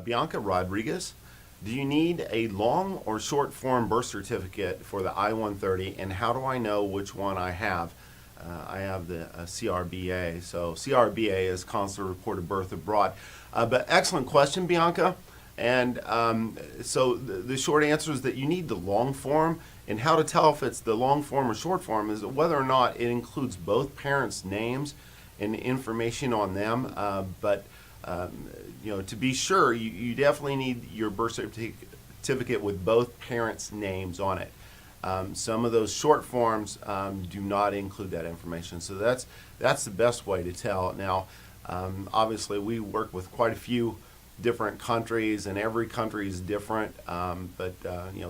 Bianca Rodriguez. Do you need a long or short form birth certificate for the I-130, and how do I know which one I have? I have the CRBA. So CRBA is Consular Reported Birth Abroad. But excellent question, Bianca. And so the short answer is that you need the long form. And how to tell if it's the long form or short form is whether or not it includes both parents' names and information on them. To be sure, you definitely need your birth certificate with both parents' names on it. Some of those short forms do not include that information, so that's the best way to tell. Now, obviously, we work with quite a few different countries, and every country is different.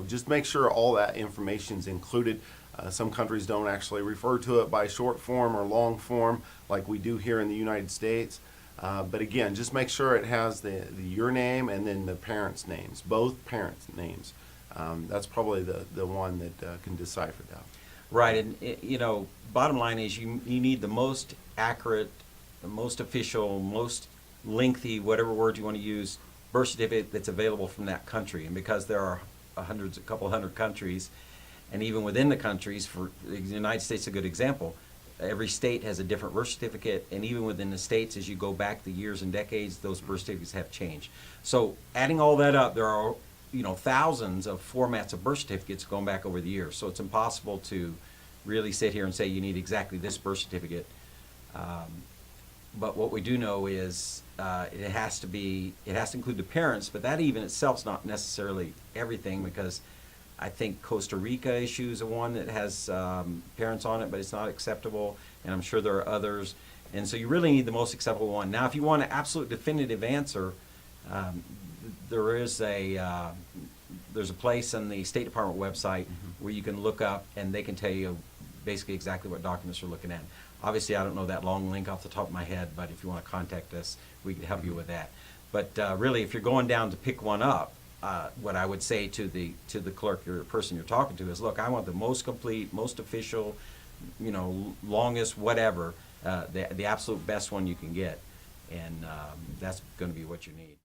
Just make sure all that information is included. Some countries don't actually refer to it by short form or long form like we do here in the United States. But again, just make sure it has your name and then the parents' names, both parents' names. That's probably the one that can decipher that. Right, and bottom line is you need the most accurate, the most official, most lengthy, whatever word you want to use, birth certificate that's available from that country. And because there are a couple hundred countries, and even within the countries, for the United States is a good example, every state has a different birth certificate, and even within the states, as you go back the years and decades, those birth certificates have changed. So adding all that up, there are thousands of formats of birth certificates going back over the years. So it's impossible to really sit here and say you need exactly this birth certificate. But what we do know is it has to include the parents, but that even itself is not necessarily everything, because I think Costa Rica issues a one that has parents on it, but it's not acceptable, and I'm sure there are others. And so you really need the most acceptable one. Now, if you want an absolute definitive answer, there's a place on the State Department website where you can look up, and they can tell you basically exactly what documents you're looking at. Obviously, I don't know that long link off the top of my head, but if you want to contact us, we can help you with that. But really, if you're going down to pick one up, what I would say to the clerk or person you're talking to is, look, I want the most complete, most official, longest, whatever, the absolute best one you can get, and that's going to be what you need.